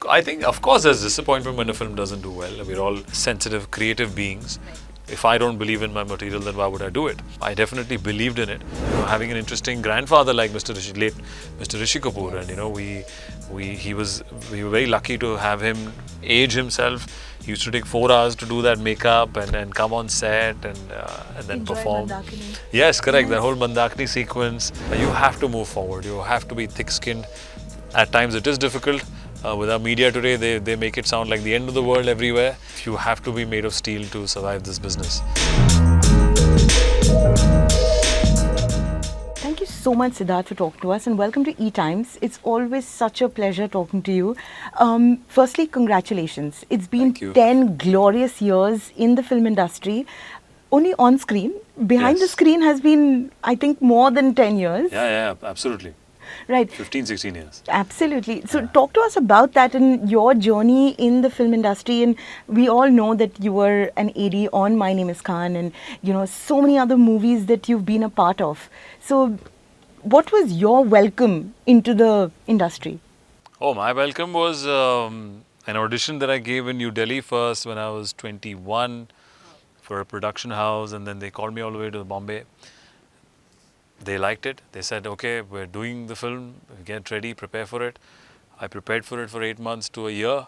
I think, of course, there's disappointment when a film doesn't do well. We're all sensitive, creative beings. If I don't believe in my material, then why would I do it? I definitely believed in it. Having an interesting grandfather like Mr. Rishi, late Mr. Rishi Kapoor, and we were very lucky to have him age himself. He used to take 4 hours to do that makeup and come on set and then perform. Mandakini. Yes, correct. That whole Mandakini sequence. You have to move forward. You have to be thick-skinned. At times it is difficult. With our media today, they make it sound like the end of the world everywhere. You have to be made of steel to survive this business. Thank you so much, Sidharth, for talking to us, and welcome to ETimes. It's always such a pleasure talking to you. Firstly, congratulations. It's been Thank you. 10 glorious years in the film industry. Only on screen. Behind the Yes. screen has been, I think, more than 10 years. Yeah, absolutely. Right. 15, 16 years. Absolutely. So talk to us about that and your journey in the film industry. And we all know that you were an AD on My Name is Khan and, so many other movies that you've been a part of. So what was your welcome into the industry? Oh, my welcome was an audition that I gave in New Delhi first when I was 21 for a production house, and then they called me all the way to Bombay. They liked it. They said, okay, we're doing the film, get ready, prepare for it. I prepared for it for 8 months to a year,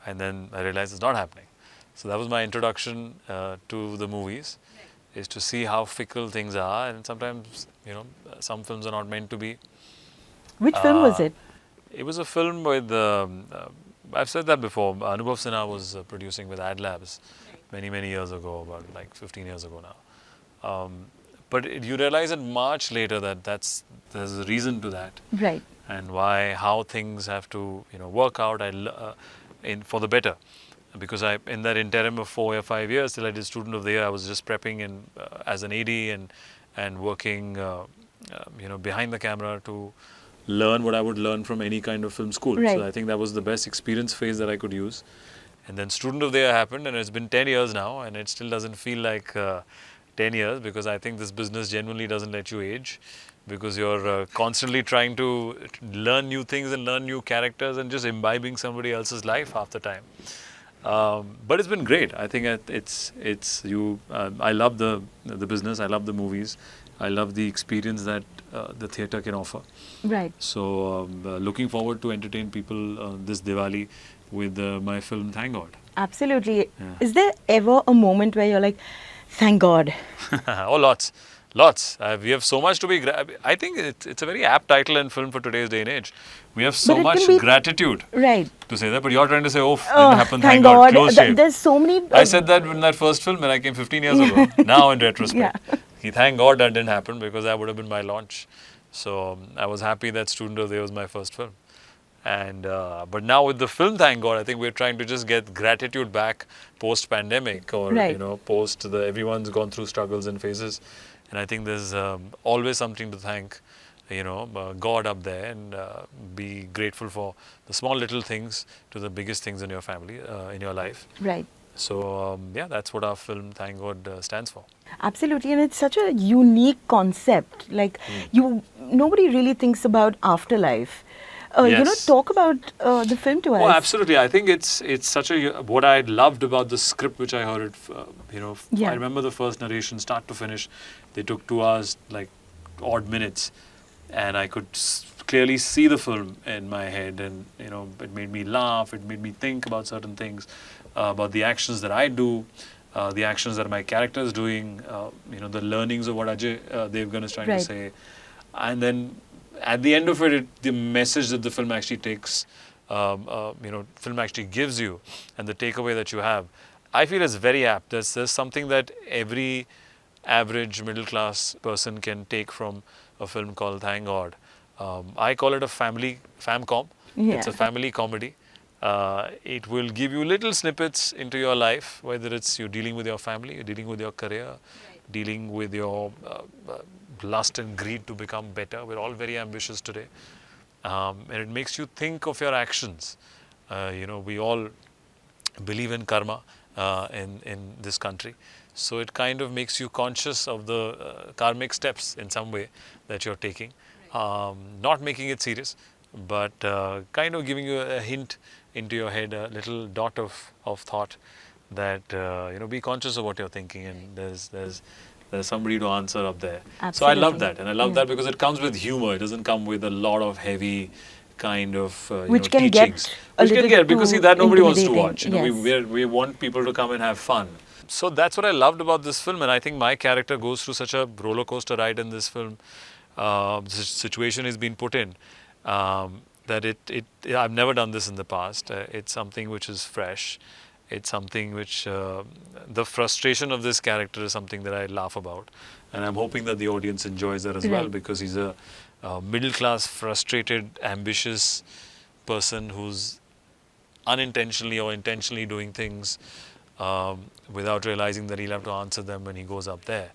and then I realized it's not happening. So that was my introduction to the movies, is to see how fickle things are, and sometimes, some films are not meant to be. Which film was it? It was a film with, I've said that before, Anubhav Sinha was producing with Ad Labs many, many years ago, about like 15 years ago now. But you realize it much later that there's a reason to that. Right. And how things have to, work out for the better. Because in that interim of 4 or 5 years till I did Student of the Year, I was just prepping as an AD and working, behind the camera to learn what I would learn from any kind of film school. Right. So I think that was the best experience phase that I could use. And then Student of the Year happened, and it's been 10 years now, and it still doesn't feel like 10 years, because I think this business genuinely doesn't let you age, because you're constantly trying to learn new things and learn new characters and just imbibing somebody else's life half the time. But it's been great. I think I love the business. I love the movies. I love the experience that the theatre can offer. Right. So looking forward to entertain people this Diwali with my film Thank God. Absolutely. Yeah. Is there ever a moment where you're like, thank God? Oh, lots. We have so much to be. I think it's a very apt title and film for today's day and age. We have so But it much can be- gratitude Right. to say that. But you're trying to say, oh, didn't Oh, happen. thank Thank God. God. Close shave. There's so many. I said that in that first film when I came 15 years ago. Now in retrospect, thank God that didn't happen, because that would have been my launch. So I was happy that Student of the Year was my first film. And but now with the film, thank God, I think we're trying to just get gratitude back post-pandemic, or Right. everyone's gone through struggles and phases, and I think there's always something to thank, God up there, and be grateful for the small little things to the biggest things in your family, in your life. Right. So that's what our film Thank God stands for. Absolutely, and it's such a unique concept. Like nobody really thinks about afterlife. Yes. Talk about the film to us. Oh, absolutely. I think it's such what I loved about the script, which I heard. Yeah. I remember the first narration, start to finish. They took 2 hours, like odd minutes, and I could clearly see the film in my head, and it made me laugh. It made me think about certain things, about the actions that I do, the actions that my character is doing. The learnings of what Ajay Devgan is trying to Right. say, and then at the end of it, the message that the film actually takes, film actually gives you, and the takeaway that you have, I feel is very apt. There's something that every average middle class person can take from a film called Thank God. I call it a famcom. Yeah. It's a family comedy. It will give you little snippets into your life, whether it's you dealing with your family, you're dealing with your career, dealing with your lust and greed to become better. We're all very ambitious today. And it makes you think of your actions. We all believe in karma in this country. So it kind of makes you conscious of the karmic steps in some way that you're taking. Not making it serious, but kind of giving you a hint into your head a little dot of thought that be conscious of what you're thinking, and there's somebody to answer up there. So I love Absolutely. that, and I love that because it comes with humor. It doesn't come with a lot of heavy kind of Which can teachings, get a which can little get, because see, too that nobody wants to intimidating. watch. Yes. We want people to come and have fun. So that's what I loved about this film, and I think my character goes through such a roller coaster ride in this film. The situation is being put in, that I've never done this in the past. It's something which is fresh. It's something which the frustration of this character is something that I laugh about, and I'm hoping that the audience enjoys that as well, Right. because he's a middle class, frustrated, ambitious person who's unintentionally or intentionally doing things without realizing that he'll have to answer them when he goes up there,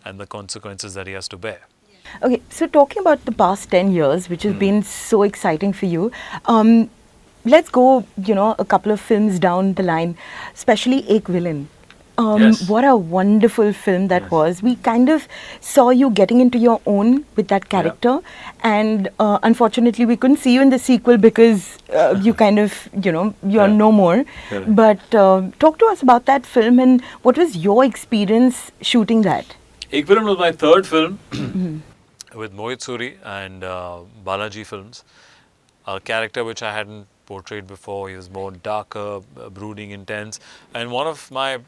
and the consequences that he has to bear. Okay, so talking about the past 10 years, which has been so exciting for you, let's go, a couple of films down the line, especially Ek Villain. Yes. What a wonderful film that Yes. was. We kind of saw you getting into your own with that character, and unfortunately, we couldn't see you in the sequel because you kind of, you're Yeah. no more. Correct. But talk to us about that film and what was your experience shooting that? Ek Villain was my third film with Mohit Suri and Balaji Films. A character which I hadn't portrayed before. He was more darker, brooding, intense. And one of my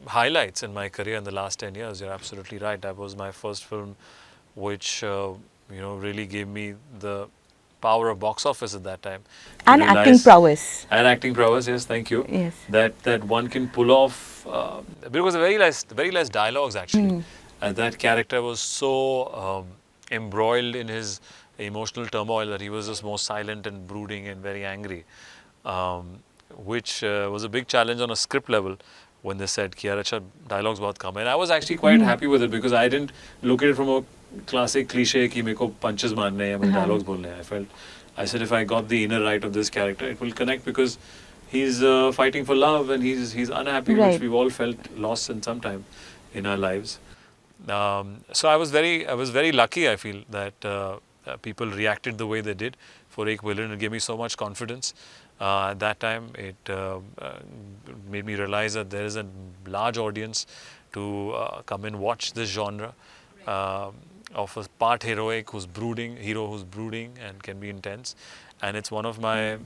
highlights in my career in the last 10 years, you're absolutely right. That was my first film which, really gave me the power of box office at that time. To And acting realize- prowess. And acting prowess, yes, thank you. Yes. That one can pull off, because very less dialogues actually. And that character was so embroiled in his emotional turmoil that he was just more silent and brooding and very angry, which was a big challenge on a script level when they said कि यार अच्छा dialogues बहुत कम है. And I was actually quite happy with it because I didn't look at it from a classic cliche कि मेरे को punches मारने हैं या मेरे dialogues बोलने हैं. I said if I got the inner right of this character, it will connect because he's fighting for love and he's unhappy, Right. which we've all felt lost in some time in our lives. So I was very lucky. I feel that people reacted the way they did for Ek Villain. It gave me so much confidence. At that time, it made me realize that there is a large audience to come and watch this genre of a part heroic hero who's brooding and can be intense. And it's one of my,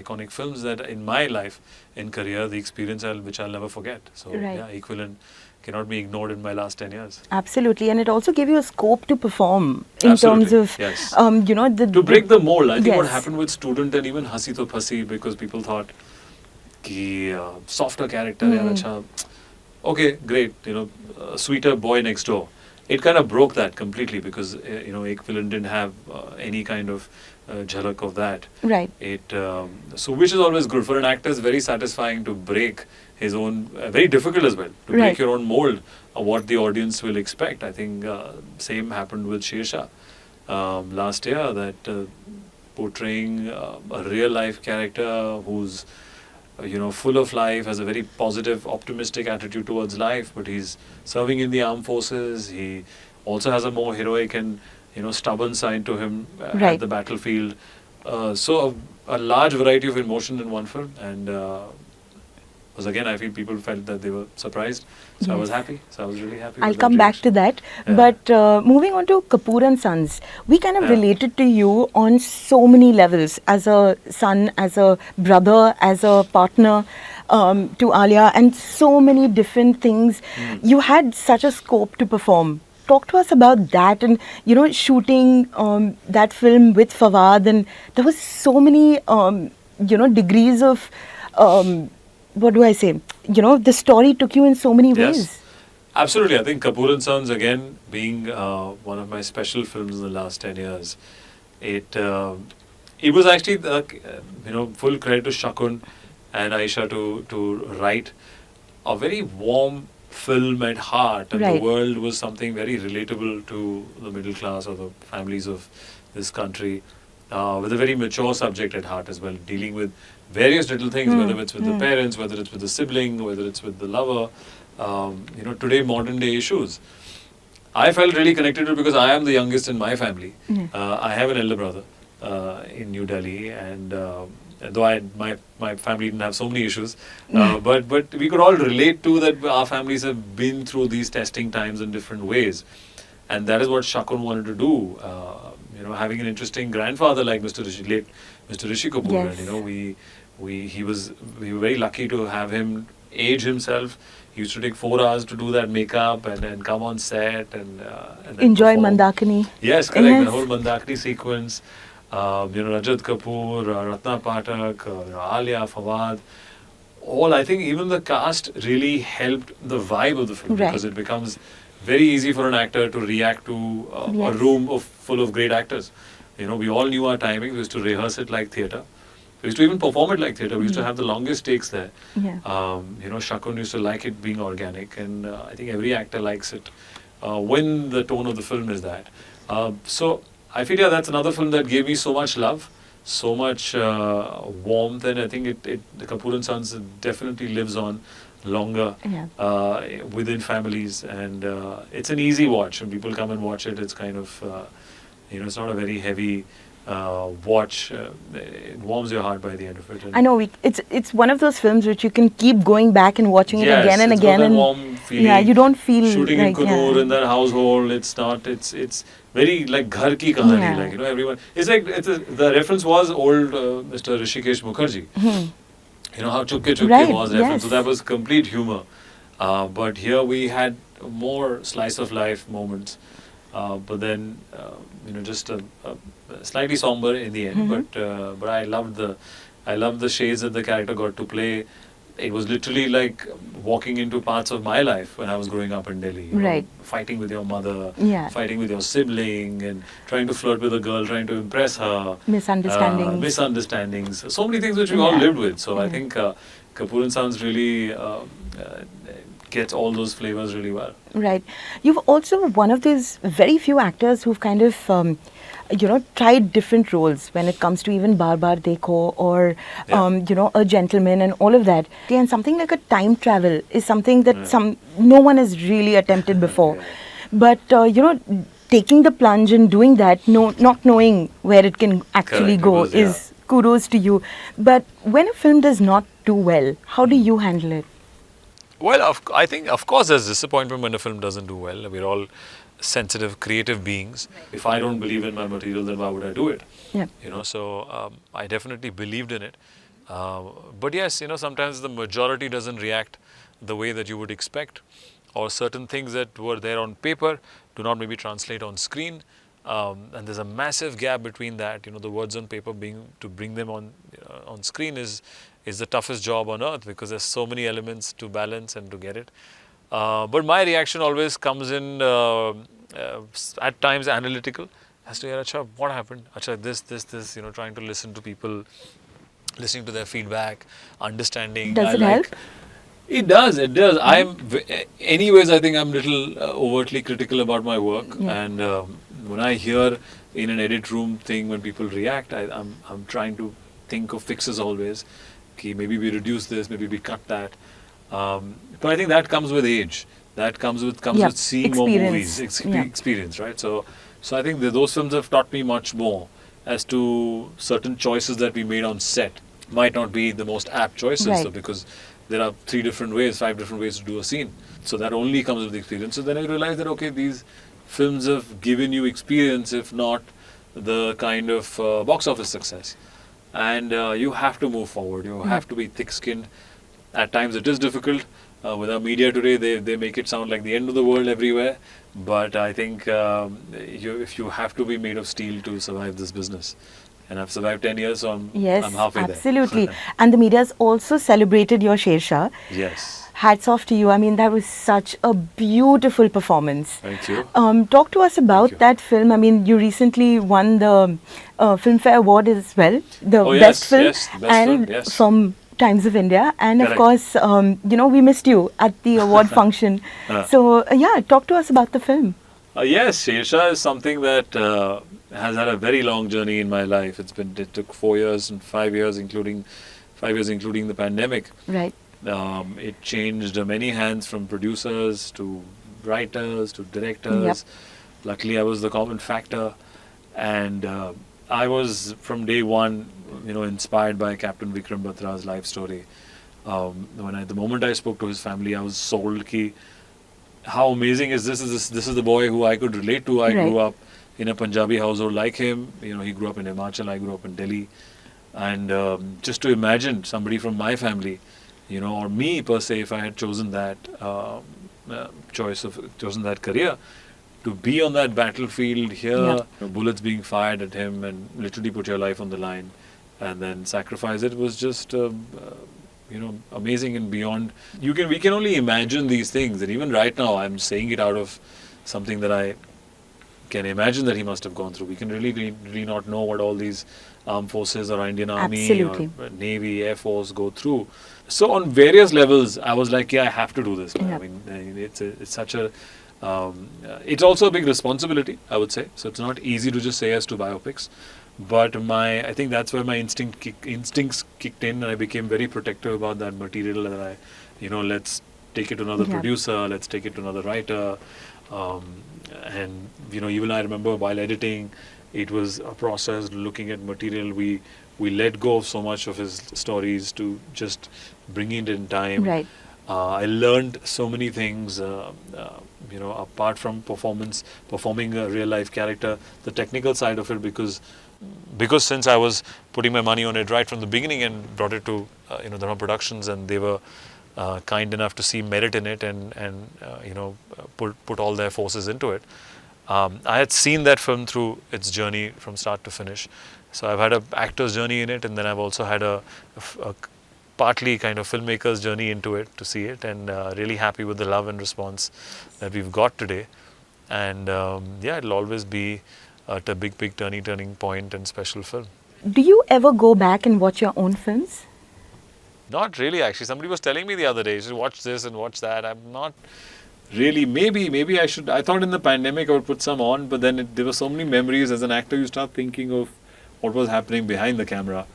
iconic films that in my life, in career, the experience which I'll never forget. So Right. yeah, Ek Villain cannot be ignored in my last 10 years. Absolutely, and it also gave you a scope to perform in Absolutely, terms of, yes. the To break the mold, I think what Yes. happened with Student and even Hasi To Phasi, because people thought कि softer character, यार अच्छा, okay, great, a sweeter boy next door. It kind of broke that completely because Ek Villain didn't have any kind of jhalak of that. Right. So which is always good for an actor. It's very satisfying to break his own, very difficult as well, to Right. break your own mold of what the audience will expect. I think same happened with Shershaah last year, that portraying a real life character who's full of life, has a very positive, optimistic attitude towards life, but he's serving in the armed forces. He also has a more heroic and stubborn side to him Right. at the battlefield. So a large variety of emotion in one film, and because again, I feel people felt that they were surprised. So I was Yes. happy. So I was really happy. I'll with come that back to reaction. that. Yeah. But moving on to Kapoor and Sons, we kind of Yeah. related to you on so many levels, as a son, as a brother, as a partner to Alia, and so many different things. You had such a scope to perform. Talk to us about that, and shooting that film with Fawad, and there was so many degrees of what do I say? The story took you in so many Yes. ways. Absolutely. I think Kapoor and Sons, again, being one of my special films in the last 10 years, it was actually, full credit to Shakun and Aisha to write a very warm film at heart. And Right. the world was something very relatable to the middle class or the families of this country, with a very mature subject at heart as well, dealing with various little things, whether it's with the parents, whether it's with the sibling, whether it's with the lover, today modern day issues. I felt really connected to it because I am the youngest in my family. I have an elder brother in New Delhi, and though my family didn't have so many issues, but we could all relate to that. Our families have been through these testing times in different ways, and that is what Shakun wanted to do. Having an interesting grandfather like Mr. Rishi, late Mr. Rishi Kapoor, Yes. and we were very lucky to have him age himself. He used to take 4 hours to do that makeup and then come on set and then Enjoy perform. Mandakini. Yes, correct. Yes. The whole Mandakini sequence. Rajat Kapoor, Ratna Patak, Alia, Fawad. All, I think even the cast really helped the vibe of the film, Right. because it becomes very easy for an actor to react to a Yes. room full of great actors. We all knew our timing. We used to rehearse it like theatre. We used to even perform it like theatre. We used to have the longest takes there. Yeah. Shakun used to like it being organic, and I think every actor likes it when the tone of the film is that. So I feel that's another film that gave me so much love, so much warmth, and I think the Kapoor and Sons definitely lives on longer Yeah. within families, and it's an easy watch. When people come and watch it, it's kind of it's not a very heavy watch. It warms your heart by the end of it. And I know it's one of those films which you can keep going back and watching it yes, again and it's again, got that and warm feeling. yeah, you don't feel Shooting like in Kunur yeah. in that household, it's very like ghar ki kahani, Yeah. like everyone. It's like the reference was old Mr. Rishikesh Mukherjee. How Chupke Chupke Right, was reference, yes. so that was complete humor. But here we had more slice of life moments, but then just a slightly somber in the end. But I loved the shades that the character got to play. It was literally like walking into parts of my life when I was growing up in Delhi. Right. Fighting with your mother, Yeah. fighting with your sibling, and trying to flirt with a girl, trying to impress her. Misunderstandings. Misunderstandings. So many things which we all Yeah. lived with. So I Yeah. think Kapoor and Sons really gets all those flavors really well. Right. You've also one of these very few actors who've kind of, tried different roles when it comes to even Bar Bar Dekho or, Yeah. A gentleman and all of that. And something like a time travel is something that Yeah. no one has really attempted before. Yeah. But, taking the plunge and doing that, not knowing where it can actually Correct, it go was, yeah. is kudos to you. But when a film does not do well, how do you handle it? Well, I think, of course, there's disappointment when a film doesn't do well. We're all sensitive, creative beings. If I don't believe in my material, then why would I do it? Yeah. So I definitely believed in it. But yes, sometimes the majority doesn't react the way that you would expect, or certain things that were there on paper do not maybe translate on screen. And there's a massive gap between that. The words on paper to bring them on screen is the toughest job on earth, because there's so many elements to balance and to get it. But my reaction always comes in at times analytical, as to acha, what happened? Acha, this, trying to listen to people, listening to their feedback, understanding. Does it help? It does. Anyways, I think I'm little overtly critical about my work, and when I hear in an edit room thing when people react, I'm trying to think of fixes always. Okay, maybe we reduce this, maybe we cut that. But I think that comes with age. That comes with seeing more movies, experience, right? So I think those films have taught me much more as to certain choices that we made on set might not be the most apt choices, Right. so because there are 5 different ways to do a scene. So that only comes with experience. So then I realized that, okay, these films have given you experience, if not the kind of box office success. And you have to move forward. You have to be thick-skinned. At times it is difficult. With our media today, they make it sound like the end of the world everywhere. But I think if you have to be made of steel to survive this business. And I've survived 10 years, so I'm halfway there. Absolutely. And the media's also celebrated your Shershaah. Yes. Hats off to you. I mean, that was such a beautiful performance. Thank you. Talk to us about you. that film. I mean, you recently won the Filmfare Award as well, the Oh, best yes, film, yes, best and film, yes. from Times of India. And of Correct. course, we missed you at the award function. So, talk to us about the film. Yes, Shershaah is something that has had a very long journey in my life. It took 4 years and 5 years, including the pandemic. Right. It changed many hands, from producers to writers to directors. Yep. Luckily, I was the common factor, and I was from day one, inspired by Captain Vikram Batra's life story. The moment I spoke to his family, I was sold. Ki, how amazing is this? This is the boy who I could relate to. I grew up in a Punjabi household like him. He grew up in Himachal. I grew up in Delhi, and just to imagine somebody from my family, or me per se, if I had chosen that chosen that career, to be on that battlefield here, bullets being fired at him, and literally put your life on the line, and then sacrifice it, was just amazing and beyond. We can only imagine these things, and even right now, I'm saying it out of something that I can imagine that he must have gone through. We can really not know what all these armed forces or Indian Army or Navy, Air Force go through. So on various levels, I was like, I have to do this. I mean, it's such a it's also a big responsibility, I would say. So it's not easy to just say yes to biopics. But I think that's where my instincts kicked in, and I became very protective about that material. That let's take it to another producer, let's take it to another writer. And even I remember while editing, it was a process looking at material. We let go of so much of his stories to just bring it in time. Right. I learned so many things, apart from performing a real life character, the technical side of it, because since I was putting my money on it right from the beginning and brought it to Dharma Productions, and they were kind enough to see merit in it and put all their forces into it. I had seen that film through its journey from start to finish. So I've had an actor's journey in it, and then I've also had a partly kind of filmmaker's journey into it to see it, and really happy with the love and response that we've got today. And it'll always be a big turning point and special film. Do you ever go back and watch your own films? Not really, actually. Somebody was telling me the other day, you should watch this and watch that. I'm not really. Maybe I should. I thought in the pandemic I would put some on, but then there were so many memories. As an actor, you start thinking of what was happening behind the camera,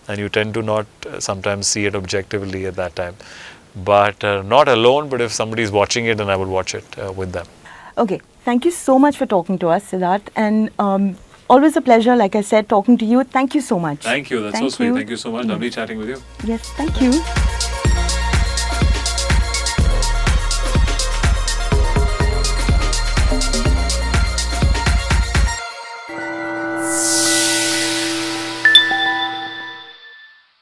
and you tend to not sometimes see it objectively at that time. But not alone, but if somebody's watching it, then I would watch it with them. Okay, thank you so much for talking to us, Sidharth, and always a pleasure, like I said, talking to you. Thank you so much. Thank you. That's so sweet. Thank you so much. Lovely chatting with you. Yes, thank you.